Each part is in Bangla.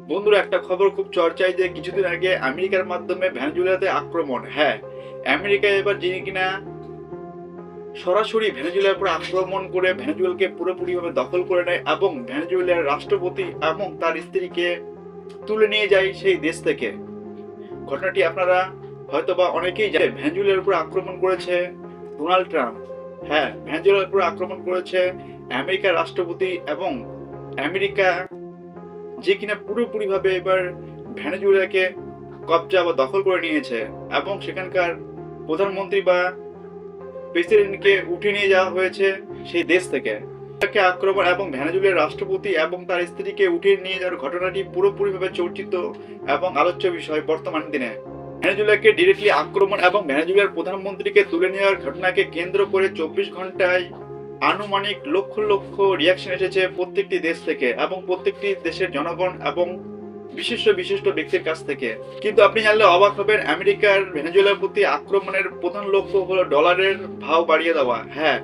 বন্ধুরা, একটা খবর খুব চর্চায় যে কিছুদিন আগে আমেরিকার মাধ্যমে ভেনেজুয়েলাতে আক্রমণ। হ্যাঁ, আমেরিকা এবার যিনি কিনা সরাসরি ভেনেজুয়েলার উপর আক্রমণ করে ভেনেজুয়েলাকে পুরোপুরিভাবে দখল করে নেয় এবং ভেনেজুয়েলার রাষ্ট্রপতি এবং তার স্ত্রীকে তুলে নিয়ে যায় সেই দেশ থেকে। ঘটনাটি আপনারা হয়তোবা অনেকেই জানেন। ভেনেজুয়েলার উপর আক্রমণ করেছে ডোনাল্ড ট্রাম্প। হ্যাঁ, ভেনেজুয়েলার উপর আক্রমণ করেছে আমেরিকার রাষ্ট্রপতি এবং আমেরিকা যে কিনা পুরোপুরিভাবে এবার ভেনেজুয়েলাকে কবজা বা দখল করে নিয়েছে এবং সেখানকার প্রধানমন্ত্রী বা প্রেসিডেন্টকে উঠিয়ে নিয়ে যাওয়া হয়েছে সেই দেশ থেকে। আক্রমণ এবং ভেনেজুয়েলার রাষ্ট্রপতি এবং তার স্ত্রীকে উঠিয়ে নিয়ে যাওয়ার ঘটনাটি পুরোপুরিভাবে চর্চিত এবং আলোচ্য বিষয় বর্তমান দিনে। ভেনেজুয়েলাকে ডিরেক্টলি আক্রমণ এবং ভেনেজুয়েলার প্রধানমন্ত্রীকে তুলে নেওয়ার ঘটনাকে কেন্দ্র করে 24 ঘন্টায় আনুমানিক লক্ষ লক্ষ রিয়াকশন এসেছে প্রত্যেকটি দেশ থেকে এবং প্রত্যেকটি দেশের জনগণ এবং বিশিষ্ট ব্যক্তির কাছ থেকে। কিন্তু আপনি জানলে অবাক হবেন, আমেরিকার ভেনেজুয়েলার প্রতি আক্রমণের প্রধান লক্ষ্য হলো ডলারের ভাও বাড়িয়ে দেওয়া। হ্যাঁ,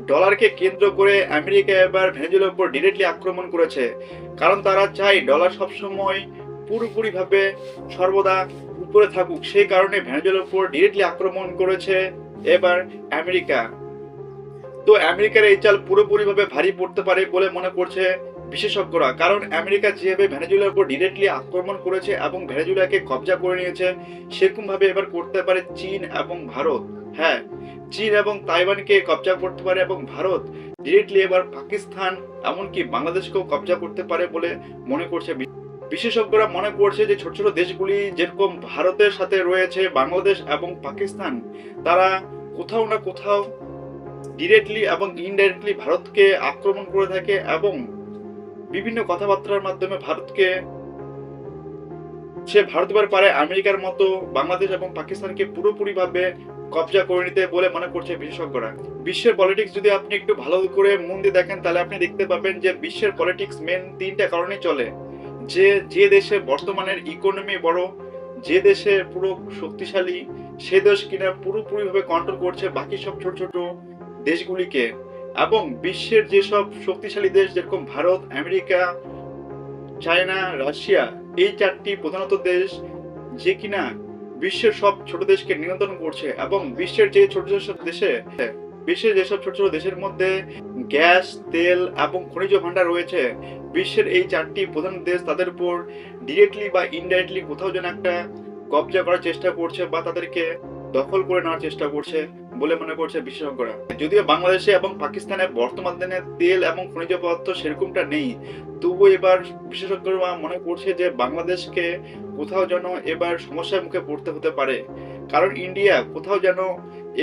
ডলারকে কেন্দ্র করে আমেরিকা এবার ভেনেজুয়েলার উপর ডিরেক্টলি আক্রমণ করেছে, কারণ তারা চায় ডলার সবসময় পুরোপুরিভাবে সর্বদা উপরে থাকুক। সেই কারণে ভেনেজুয়েলার উপর ডিরেক্টলি আক্রমণ করেছে এবার আমেরিকা। তো আমেরিকার এই চাল পুরোপুরিভাবে ভারী পড়তে পারে বলে মনে করছে বিশেষজ্ঞরা, কারণ আমেরিকা যেভাবে ভেনেজুয়েলার উপর ডিরেক্টলি আক্রমণ করেছে এবং ভেনেজুয়েলাকে কবজা করে নিয়েছে, সেরকম ভাবে এবার করতে পারে চীন এবং ভারত। হ্যাঁ, চীন এবং তাইওয়ানকে কবজা করতে পারে এবং ভারত ডিরেক্টলি এবার পাকিস্তান এমনকি বাংলাদেশকেও কবজা করতে পারে বলে মনে করছে বিশেষজ্ঞরা। মনে করছে যে ছোট ছোট দেশগুলি যেরকম ভারতের সাথে রয়েছে বাংলাদেশ এবং পাকিস্তান, তারা কোথাও না কোথাও ডিরেক্টলি এবং ইনডাইরেক্টলি ভারতকে আক্রমণ করে থাকে এবং বিভিন্ন কথাবার্তার মাধ্যমে ভারত এবার পারে আমেরিকার মতো বাংলাদেশ এবং পাকিস্তানকে পুরোপুরিভাবে কবজা করে নিতে বলে মনে করছে বিশেষজ্ঞরা। বিশ্বের পলিটিক্স যদি আপনি একটু ভালো করে মন দিয়ে দেখেন, তাহলে আপনি দেখতে পাবেন যে বিশ্বের পলিটিক্স মেন তিনটা কারণে চলে। যে দেশে বর্তমানের ইকোনমি বড়, যে দেশে পুরো শক্তিশালী, সে দেশ কিনা পুরোপুরিভাবে কন্ট্রোল করছে বাকি সব ছোট ছোট দেশগুলিকে। এবং বিশ্বের যেসব শক্তিশালী দেশ যেরকম ভারত, আমেরিকা, চায়না, রাশিয়া, এই চারটি প্রধানত দেশ যে কিনা বিশ্বের সব ছোট দেশকে নিয়ন্ত্রণ করছে এবং বিশ্বের যেসব ছোট ছোট দেশের মধ্যে গ্যাস, তেল এবং খনিজ ভান্ডার রয়েছে, বিশ্বের এই চারটি প্রধান দেশ তাদের উপর ডিরেক্টলি বা ইনডাইরেক্টলি কোথাও যেন একটা কবজা করার চেষ্টা করছে বা তাদেরকে দখল করে নেওয়ার চেষ্টা করছে বলে মনে করছে বিশেষজ্ঞরা। যদিও বাংলাদেশে এবং পাকিস্তানে বর্তমান দিনে তেল এবং খনিজ পদার্থ সেরকমটা নেই, তবুও এবার বিশেষজ্ঞরা মনে করছে যে বাংলাদেশকে কোথাও যেন এবার সমস্যার মুখে পড়তে হতে পারে, কারণ ইন্ডিয়া কোথাও যেন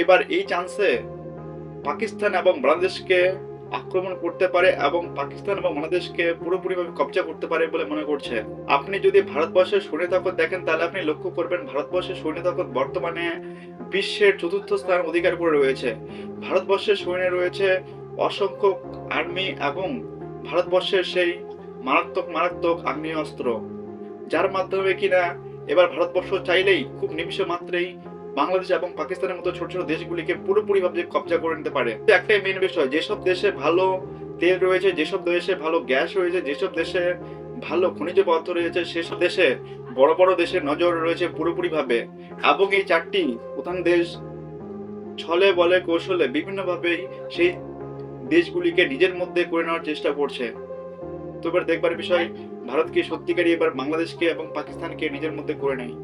এবার এই চান্সে পাকিস্তান এবং বাংলাদেশকে আক্রমণ করতে পারে এবং পাকিস্তান এবং বাংলাদেশকে পুরোপুরিভাবে কবজা করতে পারে বলে মনে করছে। আপনি যদি ভারতবর্ষের সৈন্য তাকত দেখেন, তাহলে আপনি লক্ষ্য করবেন ভারতবর্ষের সৈন্য তাকত বর্তমানে বিশ্বের চতুর্থ স্থান অধিকার করে রয়েছে। ভারতবর্ষের সৈন্য রয়েছে অসংখ্য আর্মি এবং ভারতবর্ষের সেই মারাত্মক মারাত্মক আগ্নেয়াস্ত্র, যার মাধ্যমে কিনা এবার ভারতবর্ষ চাইলেই খুব নিমিষ মাত্রেই বাংলাদেশ এবং পাকিস্তানের মতো ছোট ছোট দেশগুলিকে পুরোপুরিভাবে কবজা করে নিতে পারে। একটাই মেন বিষয়, যেসব দেশে ভালো তেল রয়েছে, যেসব দেশে ভালো গ্যাস রয়েছে, যেসব দেশে ভালো খনিজ পদার্থ রয়েছে, সেসব দেশে বড় বড় দেশের নজর রয়েছে পুরোপুরিভাবে। এবং এই চারটি প্রধান দেশ ছলে বলে কৌশলে বিভিন্নভাবেই সেই দেশগুলিকে নিজের মধ্যে করে নেওয়ার চেষ্টা করছে। তো এবার দেখবার বিষয়, ভারত কি সত্যিকারই এবার বাংলাদেশকে এবং পাকিস্তানকে নিজের মধ্যে করে নেয়।